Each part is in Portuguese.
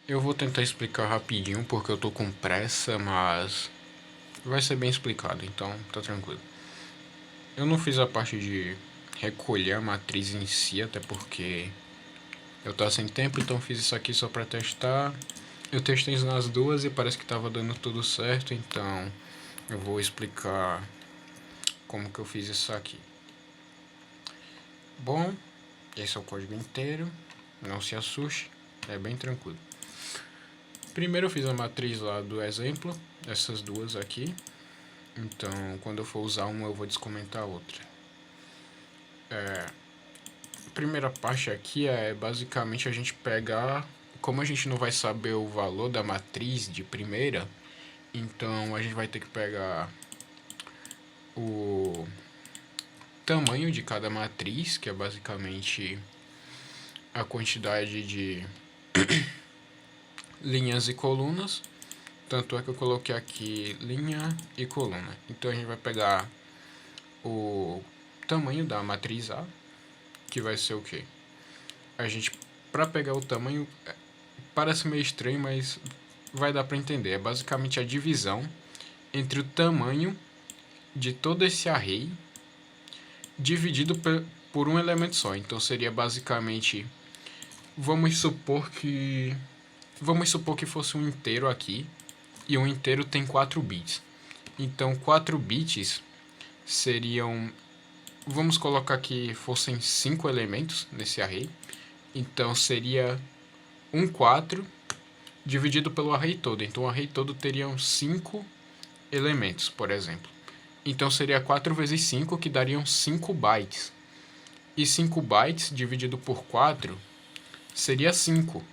Eu vou tentar explicar rapidinho porque eu tô com pressa, mas vai ser bem explicado, então tá tranquilo. Eu não fiz a parte de recolher a matriz em si, até porque eu tava sem tempo, então fiz isso aqui só pra testar. Eu testei nas duas e parece que tava dando tudo certo, então eu vou explicar como que eu fiz isso aqui. Bom, esse é o código inteiro, não se assuste, é bem tranquilo. Primeiro eu fiz a matriz lá do exemplo, essas duas aqui. Então, quando eu for usar uma, eu vou descomentar a outra. A primeira parte aqui é basicamente a gente pegar... Como a gente não vai saber o valor da matriz de primeira, então a gente vai ter que pegar o tamanho de cada matriz, que é basicamente a quantidade de linhas e colunas. Tanto é que eu coloquei aqui linha e coluna. Então a gente vai pegar o tamanho da matriz A, que vai ser o quê? A gente, para pegar o tamanho, parece meio estranho, mas vai dar para entender. É basicamente a divisão entre o tamanho de todo esse array dividido por um elemento só. Então seria basicamente, vamos supor que fosse um inteiro aqui, e um inteiro tem 4 bits. Então 4 bits seriam, vamos colocar que fossem 5 elementos nesse array. Então seria um 4 dividido pelo array todo. Então o array todo teria 5 elementos, por exemplo. Então seria 4 vezes 5, que dariam 5 bytes. E 5 bytes dividido por 4 seria 5.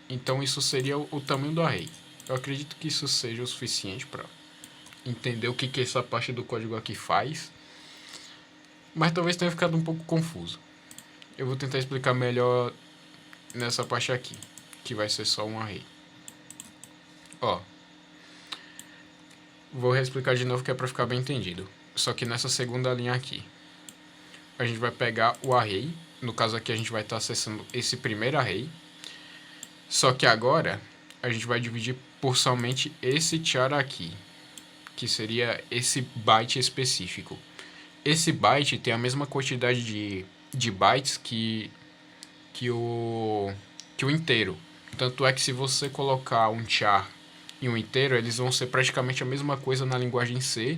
Então isso seria o tamanho do array. Eu acredito que isso seja o suficiente para entender o que essa parte do código aqui faz. Mas talvez tenha ficado um pouco confuso. Eu vou tentar explicar melhor nessa parte aqui, que vai ser só um array. Ó, vou reexplicar de novo que é para ficar bem entendido. Só que nessa segunda linha aqui, a gente vai pegar o array. No caso aqui a gente vai estar acessando esse primeiro array. Só que agora a gente vai dividir por somente esse char aqui, que seria esse byte específico. Esse byte tem a mesma quantidade de bytes que o inteiro. Tanto é que se você colocar um char e um inteiro, eles vão ser praticamente a mesma coisa na linguagem C.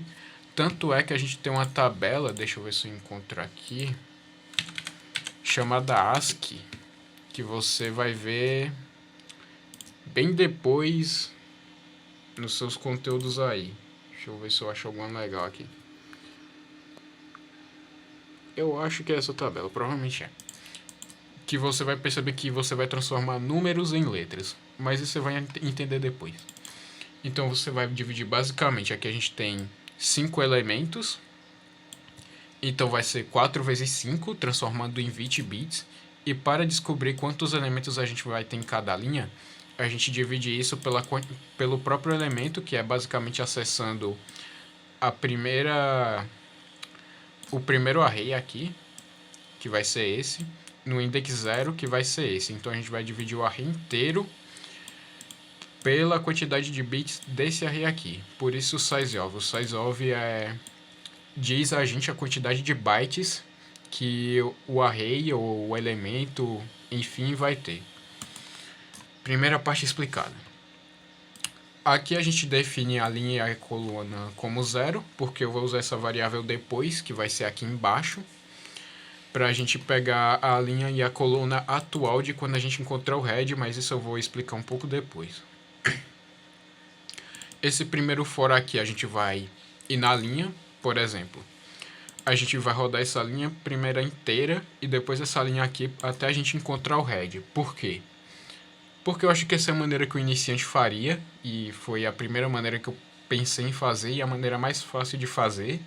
Tanto é que a gente tem uma tabela, deixa eu ver se eu encontro aqui, chamada ASCII, que você vai ver bem depois nos seus conteúdos aí. Deixa eu ver se eu acho alguma legal aqui. Eu acho que é essa tabela, provavelmente é. Que você vai perceber que você vai transformar números em letras. Mas isso você vai entender depois. Então você vai dividir basicamente, aqui a gente tem 5 elementos. Então vai ser 4 vezes 5, transformando em 20 bits. E para descobrir quantos elementos a gente vai ter em cada linha, a gente divide isso pelo próprio elemento, que é basicamente acessando o primeiro array aqui, que vai ser esse, no index 0, que vai ser esse. Então a gente vai dividir o array inteiro pela quantidade de bits desse array aqui. Por isso o sizeof. O sizeof diz a gente a quantidade de bytes que o array ou o elemento, enfim, vai ter. Primeira parte explicada. Aqui a gente define a linha e a coluna como 0, porque eu vou usar essa variável depois, que vai ser aqui embaixo, para a gente pegar a linha e a coluna atual de quando a gente encontrar o head, mas isso eu vou explicar um pouco depois. Esse primeiro for aqui a gente vai ir na linha, por exemplo. A gente vai rodar essa linha primeira inteira e depois essa linha aqui até a gente encontrar o head. Por quê? Porque eu acho que essa é a maneira que o iniciante faria e foi a primeira maneira que eu pensei em fazer e a maneira mais fácil de fazer.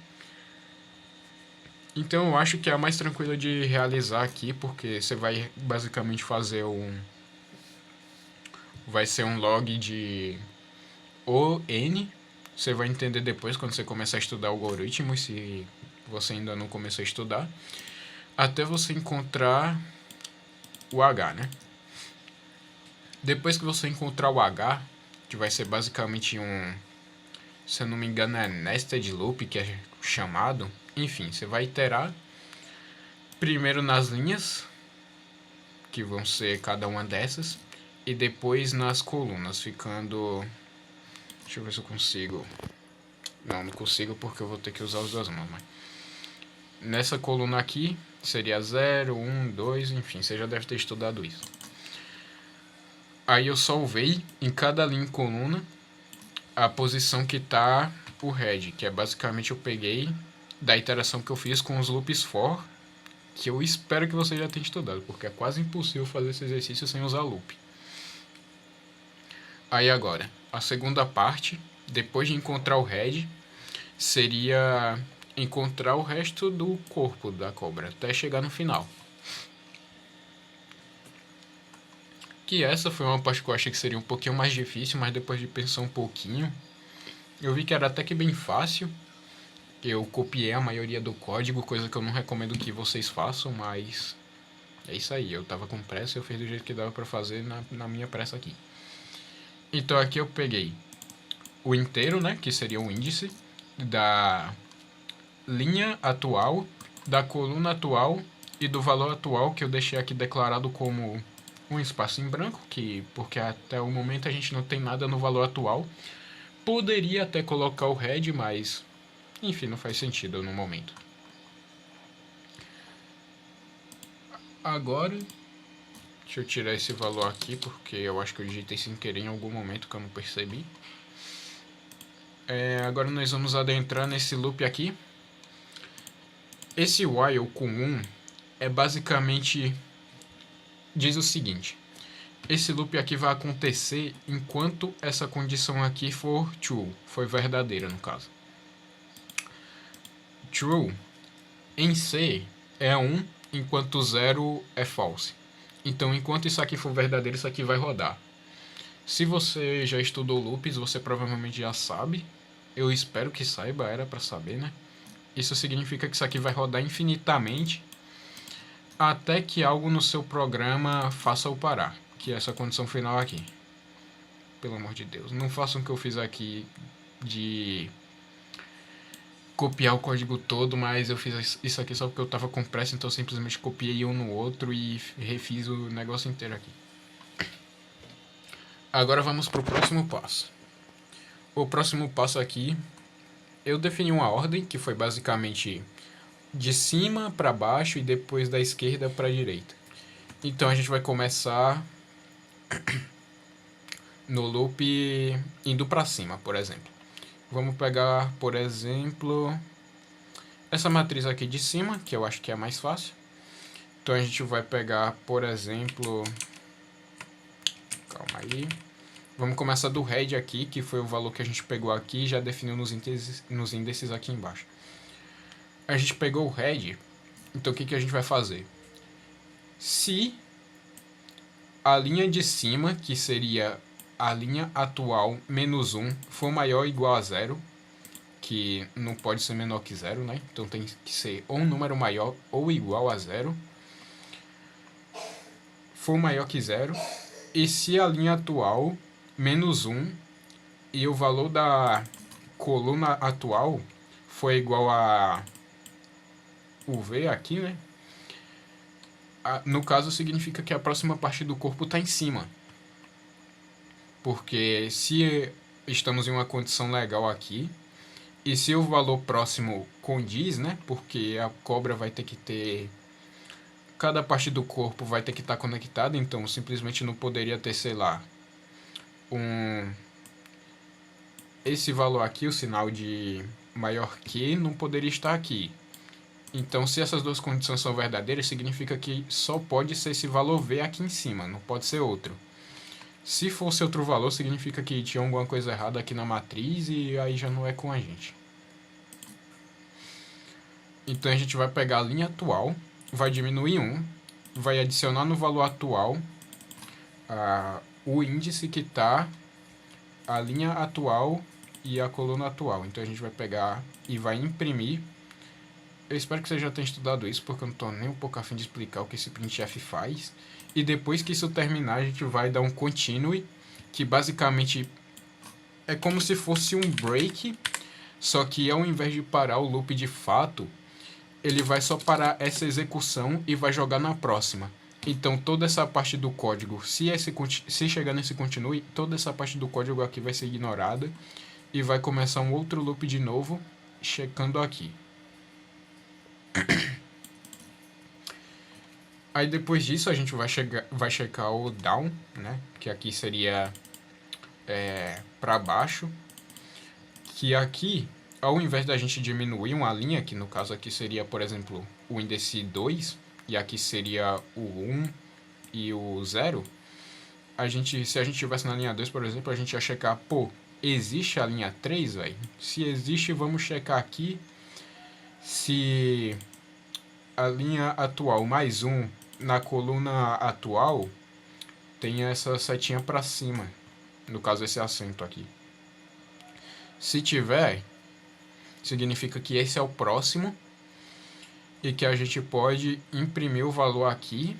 Então eu acho que é a mais tranquila de realizar aqui, porque você vai basicamente fazer vai ser um log de ON. Você vai entender depois quando você começar a estudar algoritmos, se você ainda não começou a estudar, até você encontrar o H, né? Depois que você encontrar o H, que vai ser basicamente se eu não me engano é nested loop, que é chamado. Enfim, você vai iterar primeiro nas linhas, que vão ser cada uma dessas, e depois nas colunas, ficando... Deixa eu ver se eu consigo... Não consigo porque eu vou ter que usar as duas mãos, mas... Nessa coluna aqui, seria 0, 1, 2, enfim, você já deve ter estudado isso. Aí eu salvei em cada linha e coluna a posição que está o head, que é basicamente eu peguei da iteração que eu fiz com os loops for, que eu espero que você já tenha estudado, porque é quase impossível fazer esse exercício sem usar loop. Aí agora, a segunda parte, depois de encontrar o head, seria encontrar o resto do corpo da cobra, até chegar no final. Que essa foi uma parte que eu achei que seria um pouquinho mais difícil, mas depois de pensar um pouquinho, eu vi que era até que bem fácil. Eu copiei a maioria do código, coisa que eu não recomendo que vocês façam, mas é isso aí. Eu tava com pressa e eu fiz do jeito que dava pra fazer na minha pressa aqui. Então aqui eu peguei o inteiro, né, que seria o índice da linha atual, da coluna atual e do valor atual, que eu deixei aqui declarado como um espaço em branco, porque até o momento a gente não tem nada no valor atual. Poderia até colocar o head, mas enfim, não faz sentido no momento. Agora, deixa eu tirar esse valor aqui, porque eu acho que eu digitei sem querer em algum momento que eu não percebi. Agora nós vamos adentrar nesse loop aqui. Esse while com 1 é basicamente... diz o seguinte: esse loop aqui vai acontecer enquanto essa condição aqui for true, foi verdadeira no caso. True em C é 1, enquanto 0 é false. Então, enquanto isso aqui for verdadeiro, isso aqui vai rodar. Se você já estudou loops, você provavelmente já sabe. Eu espero que saiba, era para saber, né? Isso significa que isso aqui vai rodar infinitamente até que algo no seu programa faça-o parar, que é essa condição final aqui. Pelo amor de Deus, não façam o que eu fiz aqui de copiar o código todo, mas eu fiz isso aqui só porque eu tava com pressa, então eu simplesmente copiei um no outro e refiz o negócio inteiro aqui. Agora vamos para o próximo passo. O próximo passo aqui, eu defini uma ordem que foi basicamente de cima para baixo e depois da esquerda para a direita. Então a gente vai começar no loop indo para cima, por exemplo. Vamos pegar, por exemplo, essa matriz aqui de cima, que eu acho que é mais fácil. Então a gente vai pegar, por exemplo... Calma aí. Vamos começar do head aqui, que foi o valor que a gente pegou aqui e já definiu nos índices aqui embaixo. A gente pegou o head, então o que a gente vai fazer? Se a linha de cima, que seria a linha atual menos 1, for maior ou igual a 0, que não pode ser menor que 0, né? Então tem que ser ou um número maior ou igual a 0, for maior que 0, e se a linha atual menos 1 e o valor da coluna atual for igual a o V aqui, né? No caso significa que a próxima parte do corpo está em cima. Porque se estamos em uma condição legal aqui, e se o valor próximo condiz, né? Porque a cobra vai ter que ter... Cada parte do corpo vai ter que estar conectada, então simplesmente não poderia ter, sei lá, esse valor aqui, o sinal de maior que, não poderia estar aqui. Então, se essas duas condições são verdadeiras, significa que só pode ser esse valor V aqui em cima, não pode ser outro. Se fosse outro valor, significa que tinha alguma coisa errada aqui na matriz e aí já não é com a gente. Então, a gente vai pegar a linha atual, vai diminuir 1, vai adicionar no valor atual o índice que está a linha atual e a coluna atual. Então, a gente vai pegar e vai imprimir. Eu espero que você já tenha estudado isso, porque eu não estou nem um pouco a fim de explicar o que esse printf faz. E depois que isso terminar, a gente vai dar um continue, que basicamente é como se fosse um break, só que ao invés de parar o loop de fato, ele vai só parar essa execução e vai jogar na próxima. Então toda essa parte do código, se chegar nesse continue, toda essa parte do código aqui vai ser ignorada e vai começar um outro loop de novo, checando aqui. Aí depois disso a gente vai checar o down, né? Que aqui seria para baixo. Que aqui, ao invés da gente diminuir uma linha, que no caso aqui seria, por exemplo, o índice 2, e aqui seria o 1 e o 0, se a gente tivesse na linha 2, por exemplo, a gente ia checar, pô, existe a linha 3, velho? Se existe, vamos checar aqui se a linha atual mais 1 na coluna atual tem essa setinha para cima, no caso esse acento aqui. Se tiver, significa que esse é o próximo e que a gente pode imprimir o valor aqui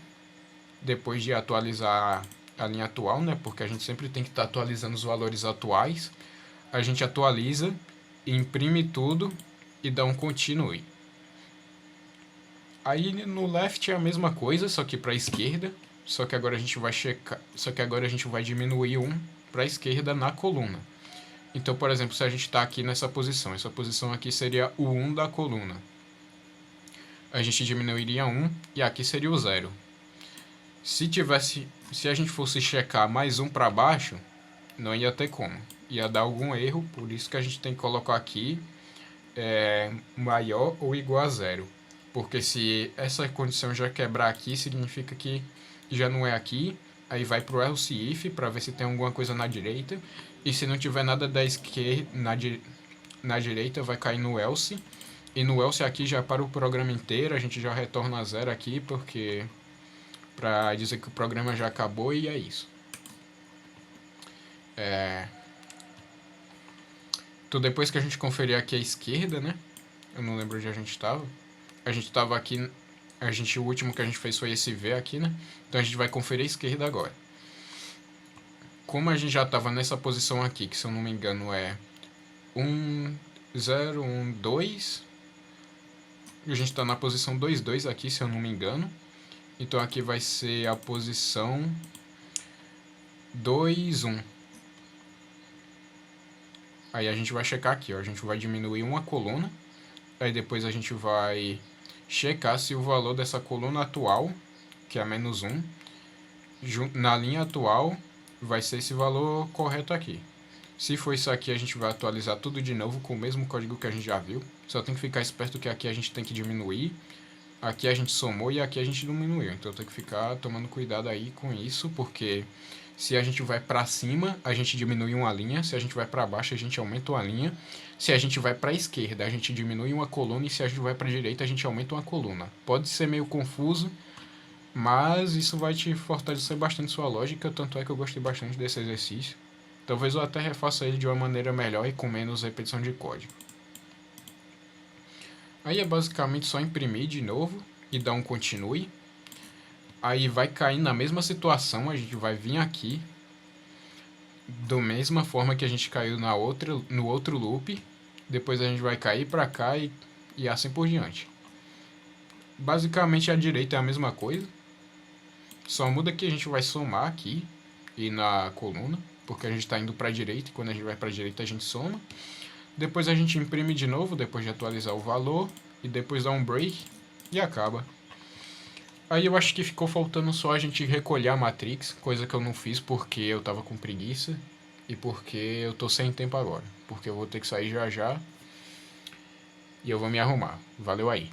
depois de atualizar a linha atual, né? Porque a gente sempre tem que estar atualizando os valores atuais. A gente atualiza, imprime tudo e dá um continue. Aí no left é a mesma coisa, só que para a esquerda. Só que agora a gente vai checar, só que agora a gente vai diminuir um para a esquerda na coluna. Então, por exemplo, se a gente está aqui nessa posição, essa posição aqui seria o 1 da coluna. A gente diminuiria 1 e aqui seria o 0. Se a gente fosse checar mais um para baixo, não ia ter como. Ia dar algum erro, por isso que a gente tem que colocar aqui maior ou igual a 0. Porque se essa condição já quebrar aqui, significa que já não é aqui. Aí vai para o else if para ver se tem alguma coisa na direita. E se não tiver nada da esquerda na direita, vai cair no else. E no else aqui já para o programa inteiro, a gente já retorna a 0 aqui, porque para dizer que o programa já acabou e é isso. Então depois que a gente conferir aqui à esquerda, né? Eu não lembro onde a gente estava. A gente estava aqui, o último que a gente fez foi esse V aqui, né? Então a gente vai conferir a esquerda agora. Como a gente já estava nessa posição aqui, que se eu não me engano é 1, 0, 1, 2. A gente está na posição 2, 2 aqui, se eu não me engano. Então aqui vai ser a posição 2, 1. Aí a gente vai checar aqui, ó. A gente vai diminuir uma coluna. Aí depois a gente vai checar se o valor dessa coluna atual, que é menos 1, na linha atual vai ser esse valor correto aqui. Se for isso aqui, a gente vai atualizar tudo de novo com o mesmo código que a gente já viu. Só tem que ficar esperto que aqui a gente tem que diminuir, aqui a gente somou e aqui a gente diminuiu. Então tem que ficar tomando cuidado aí com isso, porque se a gente vai para cima, a gente diminui uma linha. Se a gente vai para baixo, a gente aumenta uma linha. Se a gente vai para a esquerda, a gente diminui uma coluna. E se a gente vai para a direita, a gente aumenta uma coluna. Pode ser meio confuso, mas isso vai te fortalecer bastante sua lógica. Tanto é que eu gostei bastante desse exercício. Talvez eu até refaça ele de uma maneira melhor e com menos repetição de código. Aí é basicamente só imprimir de novo e dar um continue. Aí vai cair na mesma situação, a gente vai vir aqui, da mesma forma que a gente caiu no outro loop. Depois a gente vai cair para cá e assim por diante. Basicamente a direita é a mesma coisa. Só muda que a gente vai somar aqui e na coluna, porque a gente está indo para a direita e quando a gente vai para a direita a gente soma. Depois a gente imprime de novo, depois de atualizar o valor, e depois dá um break e acaba. Aí eu acho que ficou faltando só a gente recolher a matrix, coisa que eu não fiz porque eu tava com preguiça e porque eu tô sem tempo agora, porque eu vou ter que sair já já e eu vou me arrumar. Valeu aí.